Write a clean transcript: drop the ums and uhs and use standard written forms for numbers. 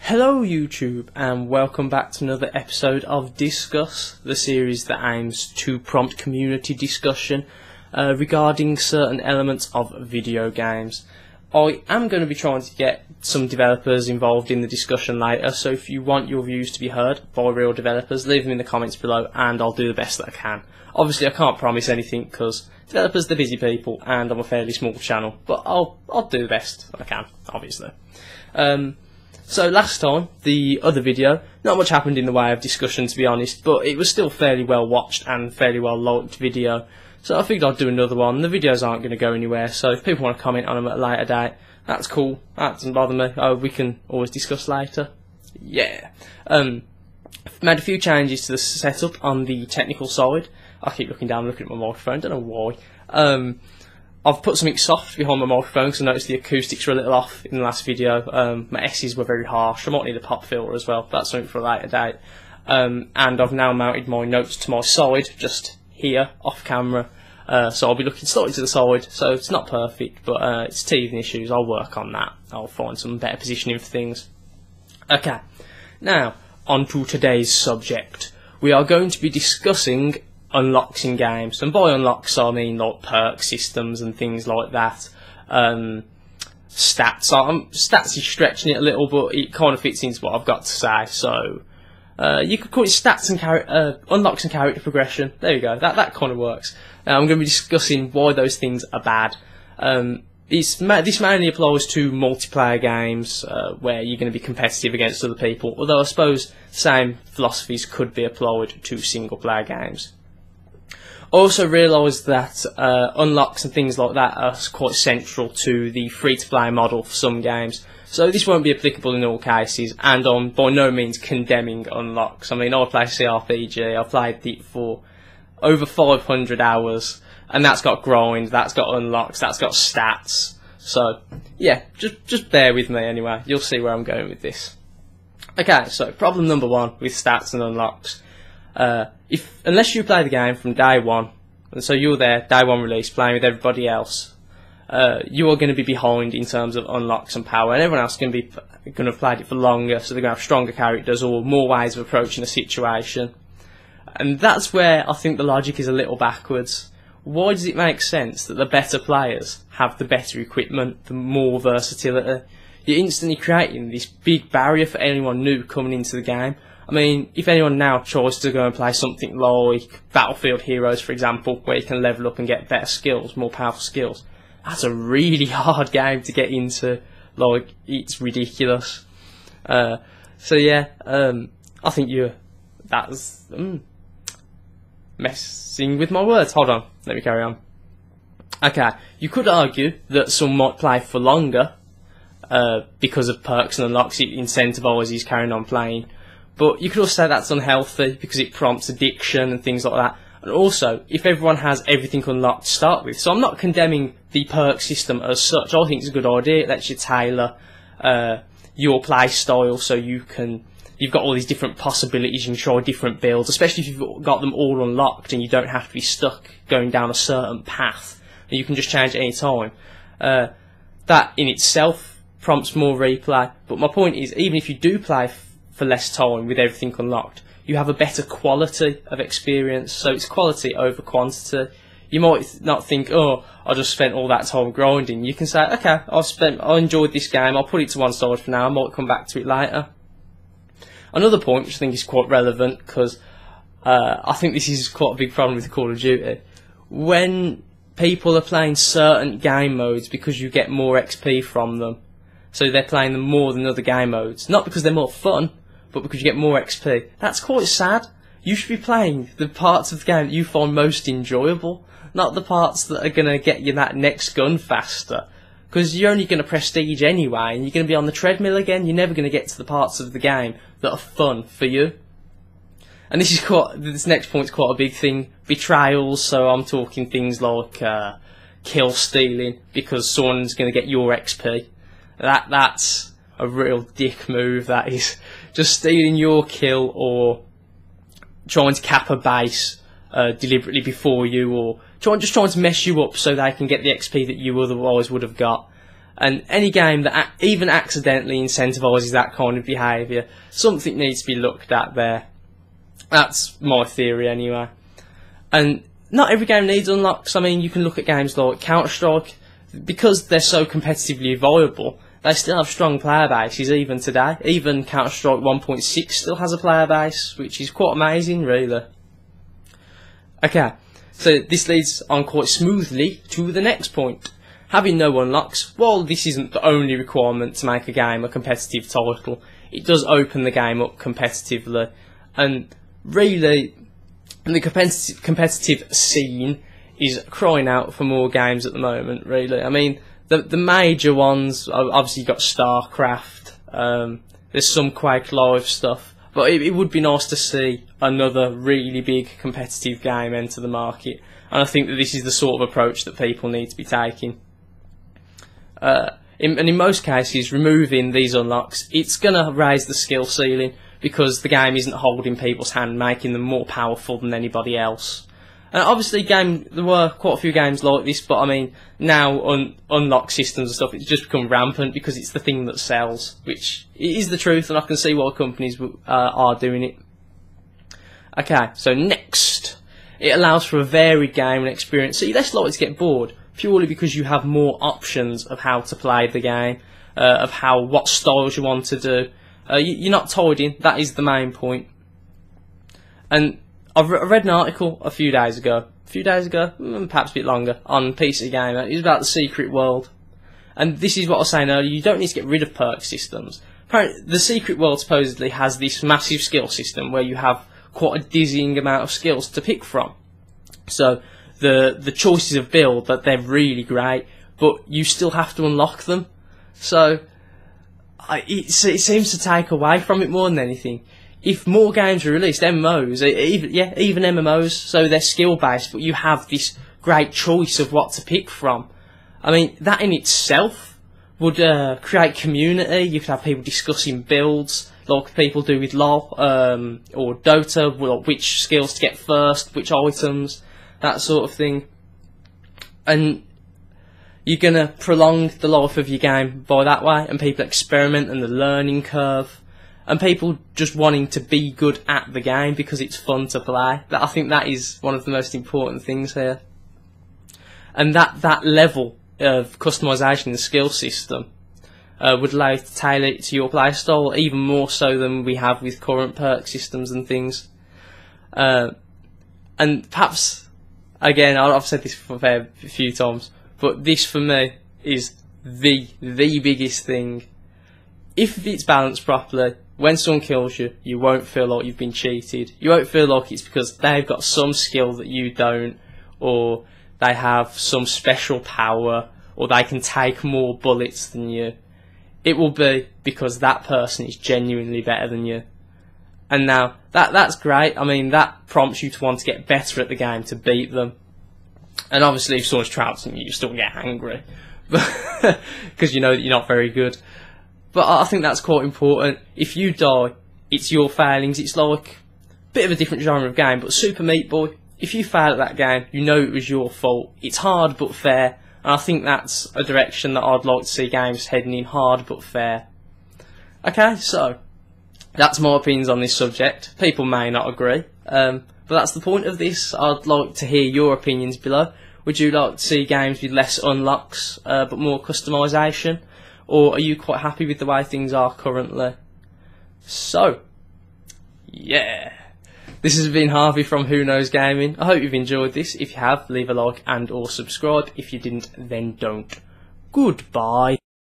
Hello YouTube, and welcome back to another episode of Discuss, the series that aims to prompt community discussion regarding certain elements of video games. I am going to be trying to get some developers involved in the discussion later, so if you want your views to be heard by real developers, leave them in the comments below and I'll do the best that I can. Obviously I can't promise anything because developers are busy people and I'm a fairly small channel, but I'll do the best that I can, obviously. So last time, the other video, not much happened in the way of discussion to be honest, but it was still fairly well watched and fairly well liked video. So I figured I'd do another one. The videos aren't going to go anywhere, so if people want to comment on them at a later date, that's cool. That doesn't bother me. Oh, we can always discuss later. Yeah. Made a few changes to the setup on the technical side. I keep looking down, looking at my microphone, don't know why. I've put something soft behind my microphone because I noticed the acoustics were a little off in the last video. My S's were very harsh. I might need a pop filter as well, but that's something for a later date. And I've now mounted my notes to my side, just here, off camera. So I'll be looking slightly to the side, so it's not perfect, but it's teething issues. I'll work on that. I'll find some better positioning for things. Okay, now, on to today's subject. We are going to be discussing unlocks in games, and by unlocks I mean like perk systems and things like that. Stats. Stats is stretching it a little, but it kind of fits into what I've got to say. So you could call it stats and unlocks and character progression. There you go. That kind of works. I'm going to be discussing why those things are bad. This mainly applies to multiplayer games where you're going to be competitive against other people. Although I suppose same philosophies could be applied to single player games. I also realised that unlocks and things like that are quite central to the free-to-play model for some games. So this won't be applicable in all cases, and I'm by no means condemning unlocks. I mean, I play CRPG, I've played it for over 500 hours, and that's got grind, that's got unlocks, that's got stats. So, yeah, just bear with me anyway, you'll see where I'm going with this. Okay, so problem number one with stats and unlocks. Unless you play the game from day one, and so you're there, day one release, playing with everybody else, you are going to be behind in terms of unlocks and power, and everyone else is going to have played it for longer, so they're going to have stronger characters or more ways of approaching a situation. And that's where I think the logic is a little backwards. Why does it make sense that the better players have the better equipment, the more versatility? You're instantly creating this big barrier for anyone new coming into the game. I mean, if anyone now tries to go and play something like Battlefield Heroes, for example, where you can level up and get better skills, more powerful skills, that's a really hard game to get into. Like, it's ridiculous. So yeah, I think that's messing with my words. Hold on, let me carry on. Okay, you could argue that some might play for longer because of perks and unlocks. It incentivises carrying on playing. But you could also say that's unhealthy because it prompts addiction and things like that. And also, if everyone has everything unlocked to start with. So I'm not condemning the perk system as such. I think it's a good idea. It lets you tailor your play style so you've got all these different possibilities. You can try different builds, especially if you've got them all unlocked and you don't have to be stuck going down a certain path. And you can just change at any time. That in itself prompts more replay. But my point is, even if you do play for less time with everything unlocked, you have a better quality of experience. So it's quality over quantity. You might not think, oh, I just spent all that time grinding. You can say, okay, I enjoyed this game, I'll put it to one side for now, I might come back to it later. Another point which I think is quite relevant, because I think this is quite a big problem with Call of Duty. When people are playing certain game modes because you get more XP from them, so they're playing them more than other game modes, not because they're more fun, but because you get more XP. That's quite sad. You should be playing the parts of the game that you find most enjoyable, not the parts that are going to get you that next gun faster. Because you're only going to prestige anyway, and you're going to be on the treadmill again. You're never going to get to the parts of the game that are fun for you. And this next point's quite a big thing. Betrayals, so I'm talking things like kill stealing, because someone's going to get your XP. That's a real dick move, that is. Just stealing your kill or trying to cap a base deliberately before you, or just trying to mess you up so they can get the XP that you otherwise would have got. And any game that even accidentally incentivises that kind of behaviour, something needs to be looked at there. That's my theory anyway. And not every game needs unlocks. I mean, you can look at games like Counter-Strike, because they're so competitively viable, they still have strong player bases even today. Even Counter-Strike 1.6 still has a player base, which is quite amazing, really. Okay, so this leads on quite smoothly to the next point. Having no unlocks, while this isn't the only requirement to make a game a competitive title, it does open the game up competitively. And really, the competitive scene is crying out for more games at the moment, really. I mean, the major ones, obviously you've got StarCraft, there's some Quake Live stuff, but it would be nice to see another really big competitive game enter the market, and I think that this is the sort of approach that people need to be taking. In most cases, removing these unlocks, it's going to raise the skill ceiling, because the game isn't holding people's hand, making them more powerful than anybody else. And obviously, there were quite a few games like this, but I mean, now unlock systems and stuff, it's just become rampant because it's the thing that sells, which is the truth, and I can see why companies are doing it. Okay, so next, it allows for a varied game and experience, so you're less likely to get bored, purely because you have more options of how to play the game, of what styles you want to do. You're not tied in, that is the main point. And I read an article a few days ago, perhaps a bit longer, on PC Gamer. It was about the secret world. And this is what I was saying earlier, you don't need to get rid of perk systems. Apparently, the secret world supposedly has this massive skill system where you have quite a dizzying amount of skills to pick from. So the choices of build, that they're really great, but you still have to unlock them. So it seems to take away from it more than anything. If more games are released, MMOs, even MMOs, so they're skill based, but you have this great choice of what to pick from. I mean, that in itself would create community. You could have people discussing builds, like people do with LoL or Dota, like which skills to get first, which items, that sort of thing. And you're going to prolong the life of your game by that way, and people experiment and the learning curve, and people just wanting to be good at the game because it's fun to play. I think that is one of the most important things here. And that level of customisation in the skill system would allow you to tailor it to your playstyle, even more so than we have with current perk systems and things. And perhaps, again, I've said this a few times, but this for me is the biggest thing. If it's balanced properly, when someone kills you, you won't feel like you've been cheated. You won't feel like it's because they've got some skill that you don't, or they have some special power, or they can take more bullets than you. It will be because that person is genuinely better than you. And now, that's great. I mean, that prompts you to want to get better at the game to beat them. And obviously, if someone's trouncing you, you still get angry, because you know that you're not very good. But I think that's quite important. If you die, it's your failings. It's like a bit of a different genre of game, but Super Meat Boy, if you fail at that game, you know it was your fault. It's hard but fair, and I think that's a direction that I'd like to see games heading in, hard but fair. Okay, so that's my opinions on this subject. People may not agree, but that's the point of this. I'd like to hear your opinions below. Would you like to see games with less unlocks, but more customisation? Or are you quite happy with the way things are currently? So, yeah. This has been Harvey from WhoKnowsGaming. I hope you've enjoyed this. If you have, leave a like and or subscribe. If you didn't, then don't. Goodbye.